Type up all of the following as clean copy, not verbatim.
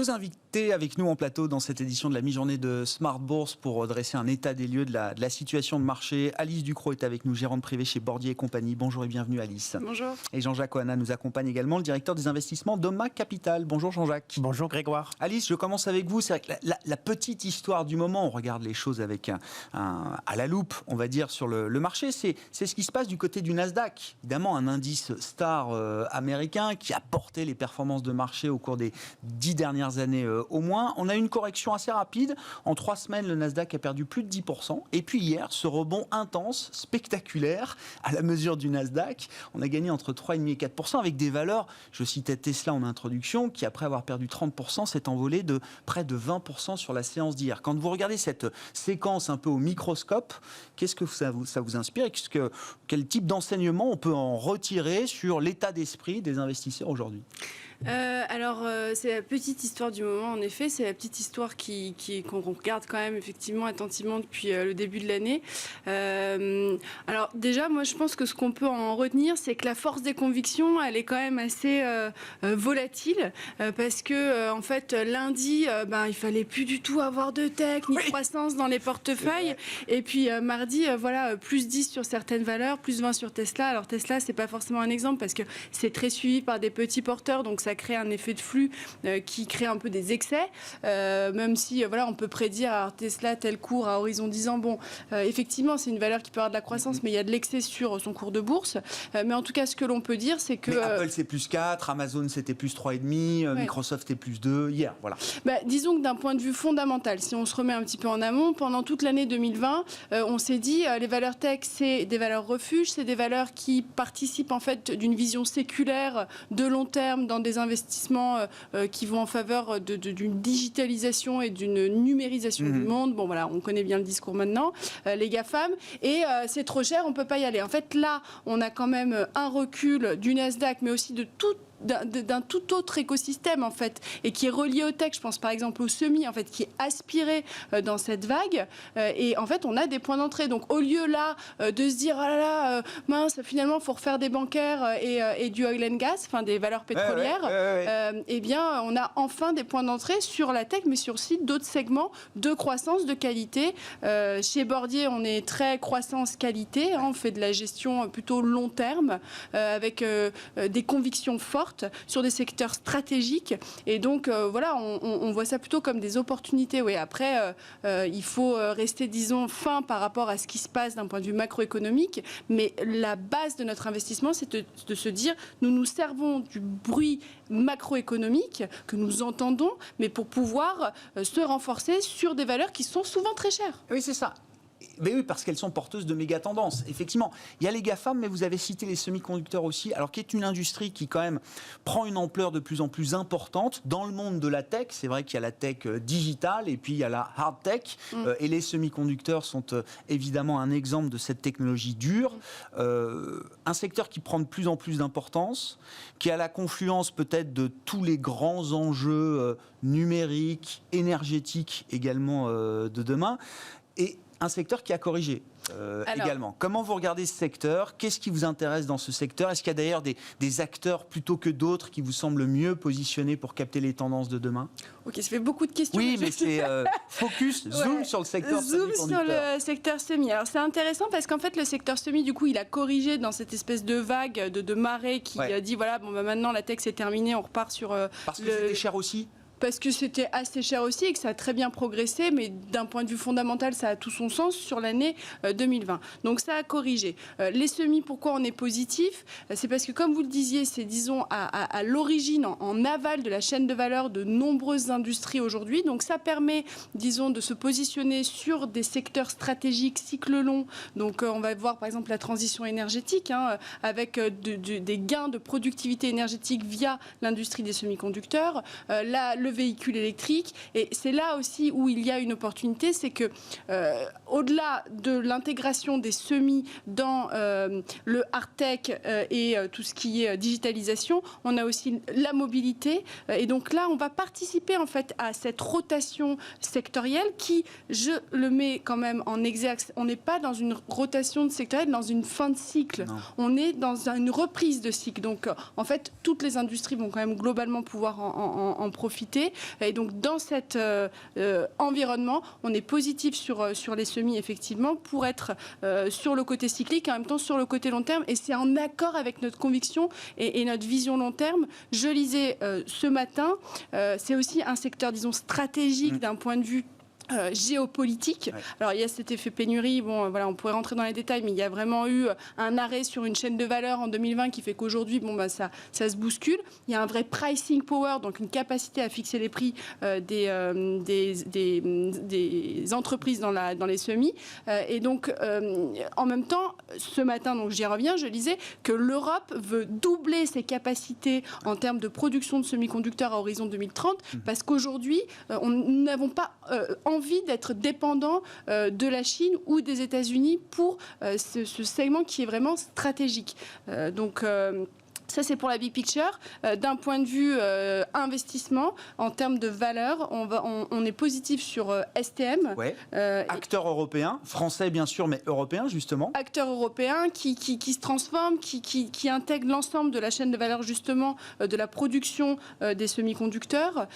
Deux invités avec nous en plateau dans cette édition de la mi-journée de Smart Bourse pour dresser un état des lieux de la situation de marché. Alice Ducrot est avec nous, gérante privée chez Bordier et compagnie. Bonjour et bienvenue Alice. Bonjour. Et Jean-Jacques Oana nous accompagne également, le directeur des investissements d'Oma Capital. Bonjour Jean-Jacques. Bonjour Grégoire. Alice, je commence avec vous. C'est vrai que la petite histoire du moment, on regarde les choses avec à la loupe, on va dire, sur le marché. C'est ce qui se passe du côté du Nasdaq. Évidemment, un indice star américain qui a porté les performances de marché au cours des 10 dernières années au moins. On a eu une correction assez rapide. En 3 semaines, le Nasdaq a perdu plus de 10%. Et puis hier, ce rebond intense, spectaculaire, à la mesure du Nasdaq, on a gagné entre 3,5 et 4% avec des valeurs, je citais Tesla en introduction, qui après avoir perdu 30%, s'est envolé de près de 20% sur la séance d'hier. Quand vous regardez cette séquence un peu au microscope, qu'est-ce que ça vous inspire et quel type d'enseignement on peut en retirer sur l'état d'esprit des investisseurs aujourd'hui ? C'est la petite histoire du moment, en effet. C'est la petite histoire qu'on regarde quand même effectivement attentivement depuis le début de l'année. Alors déjà, moi je pense que ce qu'on peut en retenir, c'est que la force des convictions, elle est quand même assez volatile, parce que en fait lundi, il fallait plus du tout avoir de tech ni de croissance dans les portefeuilles. Et puis mardi, plus 10 sur certaines valeurs, plus 20 sur Tesla. Alors Tesla, c'est pas forcément un exemple parce que c'est très suivi par des petits porteurs, donc ça crée un effet de flux qui crée un peu des excès, même si on peut prédire alors, Tesla tel cours à horizon 10 ans. Effectivement c'est une valeur qui peut avoir de la croissance, mais il y a de l'excès sur son cours de bourse, mais en tout cas ce que l'on peut dire c'est que Apple c'est plus 4, Amazon c'était plus 3,5, Microsoft est plus 2 hier, voilà. Disons que d'un point de vue fondamental, si on se remet un petit peu en amont, pendant toute l'année 2020 on s'est dit les valeurs tech c'est des valeurs refuges, c'est des valeurs qui participent en fait d'une vision séculaire de long terme dans des investissements qui vont en faveur d'une digitalisation et d'une numérisation du monde. On connaît bien le discours maintenant, les GAFAM, et c'est trop cher, on ne peut pas y aller. En fait, là, on a quand même un recul du Nasdaq, mais aussi d'un tout autre écosystème en fait, et qui est relié au tech. Je pense par exemple au semi en fait, qui est aspiré dans cette vague, et en fait on a des points d'entrée. Donc au lieu là de se dire mince, finalement il faut refaire des bancaires et du oil and gas, enfin des valeurs pétrolières, eh bien on a enfin des points d'entrée sur la tech, mais sur aussi d'autres segments de croissance, de qualité. Chez Bordier on est très croissance qualité, on fait de la gestion plutôt long terme, avec des convictions fortes sur des secteurs stratégiques, et donc on voit ça plutôt comme des opportunités. Après il faut rester disons fin par rapport à ce qui se passe d'un point de vue macroéconomique, mais la base de notre investissement c'est de se dire nous nous servons du bruit macroéconomique que nous entendons, mais pour pouvoir se renforcer sur des valeurs qui sont souvent très chères. Oui, c'est ça. Mais oui, parce qu'elles sont porteuses de méga tendances. Effectivement, il y a les GAFAM, mais vous avez cité les semi-conducteurs aussi, alors qui est une industrie qui quand même prend une ampleur de plus en plus importante dans le monde de la tech. C'est vrai qu'il y a la tech digitale et puis il y a la hard tech, et les semi-conducteurs sont évidemment un exemple de cette technologie dure. Un secteur qui prend de plus en plus d'importance, qui a la confluence peut-être de tous les grands enjeux numériques, énergétiques également de demain, et un secteur qui a corrigé également. Comment vous regardez ce secteur ? Qu'est-ce qui vous intéresse dans ce secteur ? Est-ce qu'il y a d'ailleurs des acteurs plutôt que d'autres qui vous semblent mieux positionnés pour capter les tendances de demain ? Ok, ça fait beaucoup de questions. Oui, mais c'est focus, zoom sur le secteur semi-conducteur. Zoom sur le secteur semi. Alors c'est intéressant parce qu'en fait le secteur semi, du coup, il a corrigé dans cette espèce de vague, de marée qui a dit maintenant la tech c'est terminé, on repart sur... Parce que c'était cher aussi ? Parce que c'était assez cher aussi et que ça a très bien progressé, mais d'un point de vue fondamental, ça a tout son sens sur l'année 2020. Donc ça a corrigé. Les semis, pourquoi on est positif ? C'est parce que, comme vous le disiez, c'est, disons, à l'origine, en aval de la chaîne de valeur de nombreuses industries aujourd'hui. Donc ça permet, disons, de se positionner sur des secteurs stratégiques, cycle long. Donc on va voir, par exemple, la transition énergétique, avec des gains de productivité énergétique via l'industrie des semi-conducteurs. Le véhicule électrique, et c'est là aussi où il y a une opportunité, c'est que au-delà de l'intégration des semis dans le hard tech et tout ce qui est digitalisation, on a aussi la mobilité, et donc là on va participer en fait à cette rotation sectorielle qui, je le mets quand même en exergue, on n'est pas dans une rotation sectorielle dans une fin de cycle, on est dans une reprise de cycle, donc en fait toutes les industries vont quand même globalement pouvoir en profiter. qualité. Et donc, dans cet environnement, on est positif sur les semis, effectivement, pour être sur le côté cyclique et en même temps sur le côté long terme. Et c'est en accord avec notre conviction et notre vision long terme. Je lisais ce matin, c'est aussi un secteur, disons, stratégique d'un point de vue géopolitique. Ouais. Alors il y a cet effet pénurie, bon voilà, on pourrait rentrer dans les détails, mais il y a vraiment eu un arrêt sur une chaîne de valeur en 2020 qui fait qu'aujourd'hui, ça se bouscule. Il y a un vrai pricing power, donc une capacité à fixer les prix des entreprises dans les semis. Et donc en même temps, ce matin, donc j'y reviens, je lisais que l'Europe veut doubler ses capacités en termes de production de semi-conducteurs à horizon 2030, parce qu'aujourd'hui, nous n'avons pas envie d'être dépendant de la Chine ou des États-Unis pour ce segment qui est vraiment stratégique. Ça, c'est pour la big picture. D'un point de vue investissement, en termes de valeur, on est positif sur STM. Ouais. Acteur européen, français bien sûr, mais européen justement. Acteur européen qui se transforme, qui intègre l'ensemble de la chaîne de valeur justement de la production des semi-conducteurs.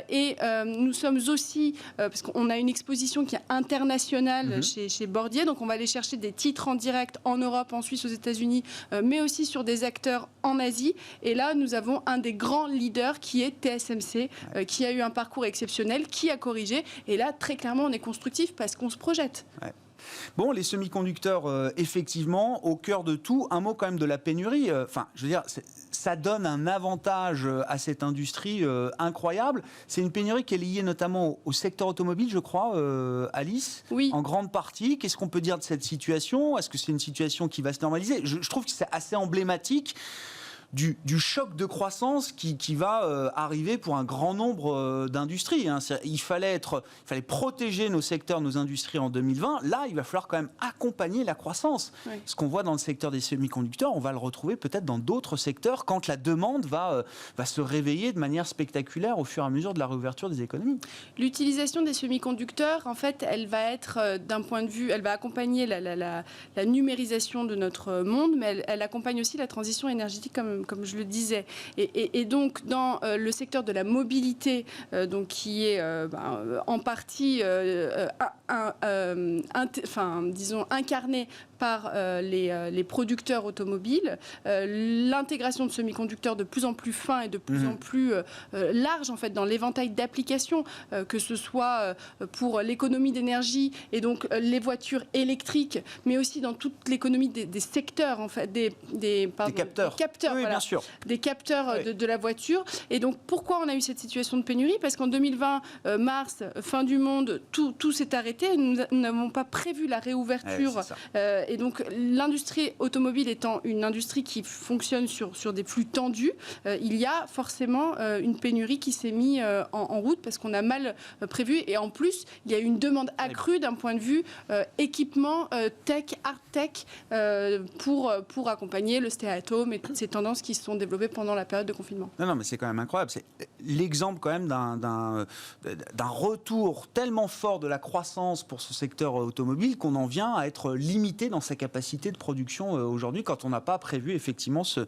Et nous sommes aussi, parce qu'on a une exposition qui est internationale chez Bordier, donc on va aller chercher des titres en direct en Europe, en Suisse, aux États-Unis, mais aussi sur des acteurs en Asie. Et là, nous avons un des grands leaders qui est TSMC, qui a eu un parcours exceptionnel, qui a corrigé. Et là, très clairement, on est constructif parce qu'on se projette. Ouais. Bon, les semi-conducteurs, effectivement, au cœur de tout, un mot quand même de la pénurie. Je veux dire, ça donne un avantage à cette industrie incroyable. C'est une pénurie qui est liée notamment au secteur automobile, je crois, Alice. Oui. En grande partie. Qu'est-ce qu'on peut dire de cette situation ? Est-ce que c'est une situation qui va se normaliser ? Je trouve que c'est assez emblématique du choc de croissance qui va arriver pour un grand nombre d'industries. Il fallait protéger nos secteurs, nos industries en 2020. Là, il va falloir quand même accompagner la croissance. Oui. Ce qu'on voit dans le secteur des semi-conducteurs, on va le retrouver peut-être dans d'autres secteurs quand la demande va se réveiller de manière spectaculaire au fur et à mesure de la réouverture des économies. L'utilisation des semi-conducteurs, en fait, elle va être d'un point de vue, elle va accompagner la numérisation de notre monde, mais elle accompagne aussi la transition énergétique comme je le disais. Et donc, dans le secteur de la mobilité, donc, qui est en partie disons, incarné par les producteurs automobiles, l'intégration de semi-conducteurs de plus en plus fins et de plus en plus large en fait, dans l'éventail d'applications, que ce soit pour l'économie d'énergie et donc les voitures électriques, mais aussi dans toute l'économie des secteurs, en fait, des capteurs. Oui, voilà. Bien sûr. Des capteurs de la voiture. Et donc, pourquoi on a eu cette situation de pénurie ? Parce qu'en 2020, mars, fin du monde, tout s'est arrêté. Nous n'avons pas prévu la réouverture. Et donc, l'industrie automobile étant une industrie qui fonctionne sur des flux tendus, il y a forcément une pénurie qui s'est mise en route parce qu'on a mal prévu. Et en plus, il y a eu une demande accrue d'un point de vue équipement, tech, hard tech, pour accompagner le stay at home et toutes ces tendances qui se sont développées pendant la période de confinement. Non, mais c'est quand même incroyable. C'est l'exemple quand même d'un retour tellement fort de la croissance pour ce secteur automobile qu'on en vient à être limité dans sa capacité de production aujourd'hui quand on n'a pas prévu effectivement ce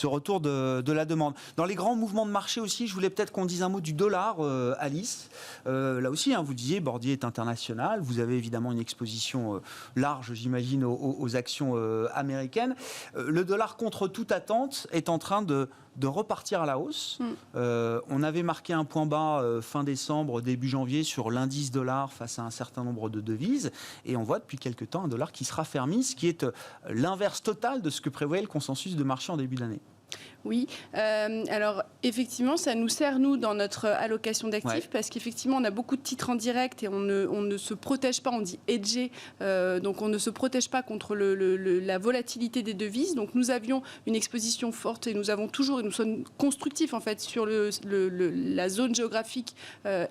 retour de la demande. Dans les grands mouvements de marché aussi, je voulais peut-être qu'on dise un mot du dollar, Alice. Là aussi, vous disiez, Bordier est international. Vous avez évidemment une exposition large, j'imagine, aux actions américaines. Le dollar, contre toute attente, est en train de repartir à la hausse. On avait marqué un point bas fin décembre, début janvier sur l'indice dollar face à un certain nombre de devises. Et on voit depuis quelques temps un dollar qui se raffermit, ce qui est l'inverse total de ce que prévoyait le consensus de marché en début d'année. Oui, alors effectivement, ça nous sert, nous, dans notre allocation d'actifs, parce qu'effectivement, on a beaucoup de titres en direct et on ne se protège pas, on dit hedger, donc on ne se protège pas contre la volatilité des devises. Donc nous avions une exposition forte et nous sommes constructifs en fait sur la zone géographique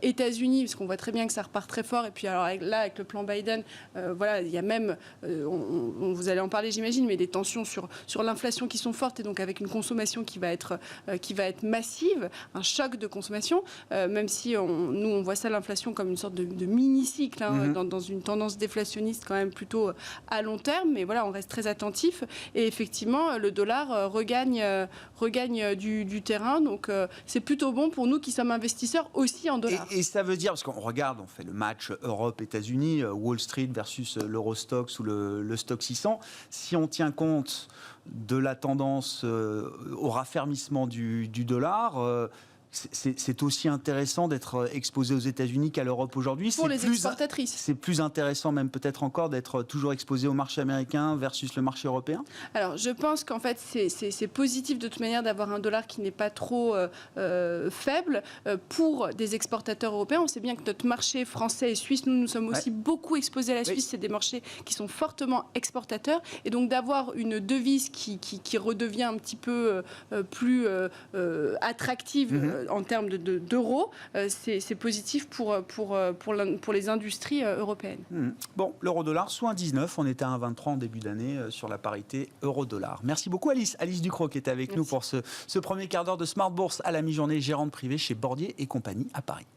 États-Unis, parce qu'on voit très bien que ça repart très fort. Et puis alors avec le plan Biden, il y a même, vous allez en parler j'imagine, mais des tensions sur l'inflation qui sont fortes et donc avec une consommation consommation qui va être massive, un choc de consommation, même si nous on voit ça, l'inflation, comme une sorte de mini-cycle, dans une tendance déflationniste quand même plutôt à long terme, mais voilà, on reste très attentif, et effectivement le dollar regagne du terrain, donc c'est plutôt bon pour nous qui sommes investisseurs aussi en dollars. Et ça veut dire, parce qu'on regarde, on fait le match Europe-États-Unis, Wall Street versus l'Eurostoxx ou le Stoxx 600, si on tient compte de la tendance au raffermissement du dollar, c'est aussi intéressant d'être exposé aux États-Unis qu'à l'Europe aujourd'hui. Pour les exportatrices. C'est plus intéressant même peut-être encore d'être toujours exposé au marché américain versus le marché européen. Alors je pense qu'en fait c'est positif de toute manière d'avoir un dollar qui n'est pas trop faible pour des exportateurs européens. On sait bien que notre marché français et suisse, nous sommes aussi beaucoup exposés à la Suisse. C'est des marchés qui sont fortement exportateurs, et donc d'avoir une devise qui redevient un petit peu plus attractive en termes d'euros, c'est positif pour les industries européennes. Bon, l'euro-dollar, soit 1,19, on était à 1,23 en début d'année sur la parité euro-dollar. Merci beaucoup Alice Ducrot qui était avec nous pour ce premier quart d'heure de Smart Bourse à la mi-journée, gérante privée chez Bordier et compagnie à Paris.